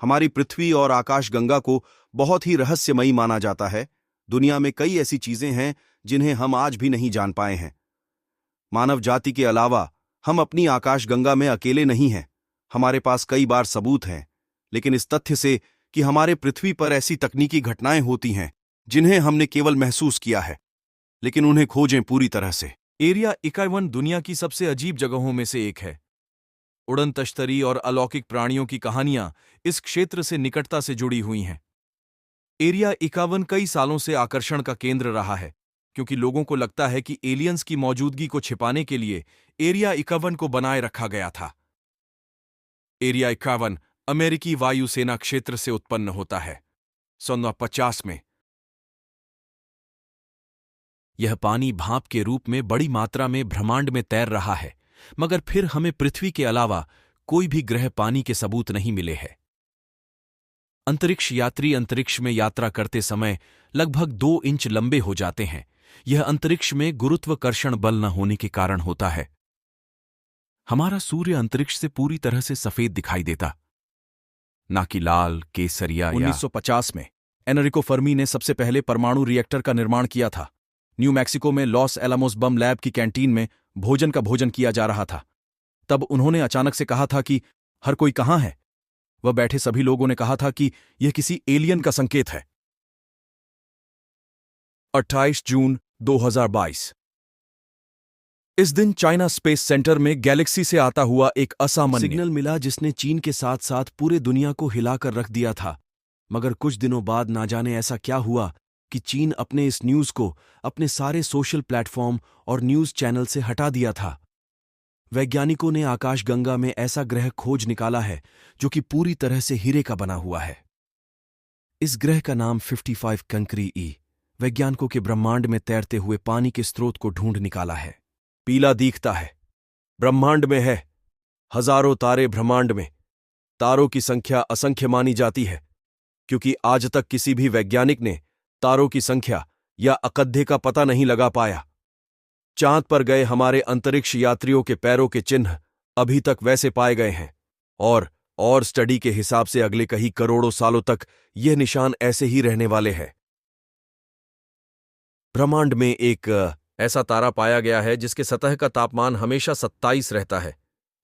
हमारी पृथ्वी और आकाशगंगा को बहुत ही रहस्यमयी माना जाता है। दुनिया में कई ऐसी चीजें हैं जिन्हें हम आज भी नहीं जान पाए हैं। मानव जाति के अलावा हम अपनी आकाशगंगा में अकेले नहीं हैं। हमारे पास कई बार सबूत हैं, लेकिन इस तथ्य से कि हमारे पृथ्वी पर ऐसी तकनीकी घटनाएं होती हैं जिन्हें हमने केवल महसूस किया है, लेकिन उन्हें खोजें पूरी तरह से। एरिया 51 दुनिया की सबसे अजीब जगहों में से एक है। उड़न तश्तरी और अलौकिक प्राणियों की कहानियां इस क्षेत्र से निकटता से जुड़ी हुई हैं। एरिया 51 कई सालों से आकर्षण का केंद्र रहा है, क्योंकि लोगों को लगता है कि एलियंस की मौजूदगी को छिपाने के लिए एरिया 51 को बनाए रखा गया था। एरिया 51 अमेरिकी वायुसेना क्षेत्र से उत्पन्न होता है। 1950 में यह पानी भाप के रूप में बड़ी मात्रा में ब्रह्मांड में तैर रहा है, मगर फिर हमें पृथ्वी के अलावा कोई भी ग्रह पानी के सबूत नहीं मिले हैं। अंतरिक्ष यात्री अंतरिक्ष में यात्रा करते समय लगभग 2 इंच लंबे हो जाते हैं। यह अंतरिक्ष में गुरुत्वाकर्षण बल न होने के कारण होता है। हमारा सूर्य अंतरिक्ष से पूरी तरह से सफेद दिखाई देता, ना कि लाल, केसरिया। 1950 में एनरिको फर्मी ने सबसे पहले परमाणु रिएक्टर का निर्माण किया था। न्यू मैक्सिको में लॉस एलामोस बम लैब की कैंटीन में भोजन किया जा रहा था। तब उन्होंने अचानक से कहा था कि हर कोई कहां है। वह बैठे सभी लोगों ने कहा था कि यह किसी एलियन का संकेत है। 28 जून 2022 इस दिन चाइना स्पेस सेंटर में गैलेक्सी से आता हुआ एक असामान्य सिग्नल मिला, जिसने चीन के साथ साथ पूरे दुनिया को हिलाकर रख दिया था। मगर कुछ दिनों बाद ना जाने ऐसा क्या हुआ कि चीन अपने इस न्यूज को अपने सारे सोशल प्लेटफॉर्म और न्यूज चैनल से हटा दिया था। वैज्ञानिकों ने आकाशगंगा में ऐसा ग्रह खोज निकाला है जो कि पूरी तरह से हीरे का बना हुआ है। इस ग्रह का नाम 55 कंकरी ई वैज्ञानिकों के ब्रह्मांड में तैरते हुए पानी के स्रोत को ढूंढ निकाला है। पीला दिखता है, ब्रह्मांड में है हजारों तारे। ब्रह्मांड में तारों की संख्या असंख्य मानी जाती है, क्योंकि आज तक किसी भी वैज्ञानिक ने तारों की संख्या या अकद्य का पता नहीं लगा पाया। चांद पर गए हमारे अंतरिक्ष यात्रियों के पैरों के चिन्ह अभी तक वैसे पाए गए हैं, और स्टडी के हिसाब से अगले कई करोड़ों सालों तक यह निशान ऐसे ही रहने वाले हैं। ब्रह्मांड में एक ऐसा तारा पाया गया है जिसके सतह का तापमान हमेशा 27 रहता है।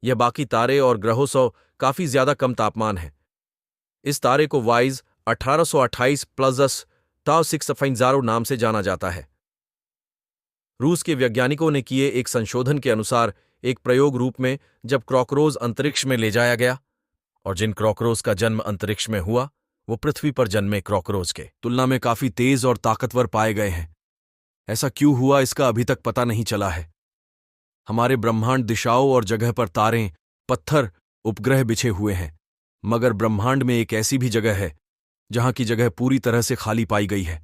यह बाकी तारे और ग्रहों से काफी ज्यादा कम तापमान है। इस तारे को वाइज 1828 प्लस ताउ 6 नाम से जाना जाता है। रूस के वैज्ञानिकों ने किए एक संशोधन के अनुसार एक प्रयोग रूप में जब क्रॉकरोज अंतरिक्ष में ले जाया गया, और जिन क्रॉकरोज का जन्म अंतरिक्ष में हुआ वो पृथ्वी पर जन्मे क्रॉकरोज के तुलना में काफी तेज और ताकतवर पाए गए हैं। ऐसा क्यों हुआ इसका अभी तक पता नहीं चला है। हमारे ब्रह्मांड दिशाओं और जगह पर तारें, पत्थर, उपग्रह बिछे हुए हैं, मगर ब्रह्मांड में एक ऐसी भी जगह है जहां की जगह पूरी तरह से खाली पाई गई है।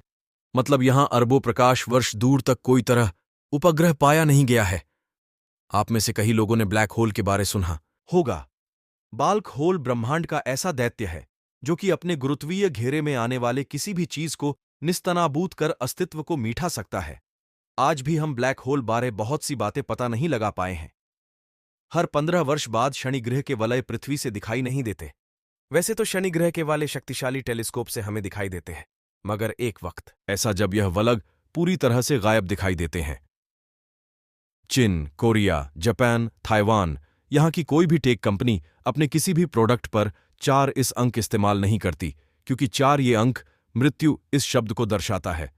मतलब यहां अरबों प्रकाश वर्ष दूर तक कोई तरह उपग्रह पाया नहीं गया है। आप में से कई लोगों ने ब्लैक होल के बारे सुना होगा। ब्लैक होल ब्रह्मांड का ऐसा दैत्य है जो कि अपने गुरुत्वीय घेरे में आने वाले किसी भी चीज को निस्तनाबूद कर अस्तित्व को मिटा सकता है। आज भी हम ब्लैक होल बारे बहुत सी बातें पता नहीं लगा पाए हैं। हर 15 वर्ष बाद शनि ग्रह के वलय पृथ्वी से दिखाई नहीं देते। वैसे तो शनि ग्रह के वाले शक्तिशाली टेलीस्कोप से हमें दिखाई देते हैं, मगर एक वक्त ऐसा जब यह वलग पूरी तरह से गायब दिखाई देते हैं। चीन, कोरिया, जापान, ताइवान, यहां की कोई भी टेक कंपनी अपने किसी भी प्रोडक्ट पर 4 इस अंक इस्तेमाल नहीं करती, क्योंकि 4 ये अंक मृत्यु इस शब्द को दर्शाता है।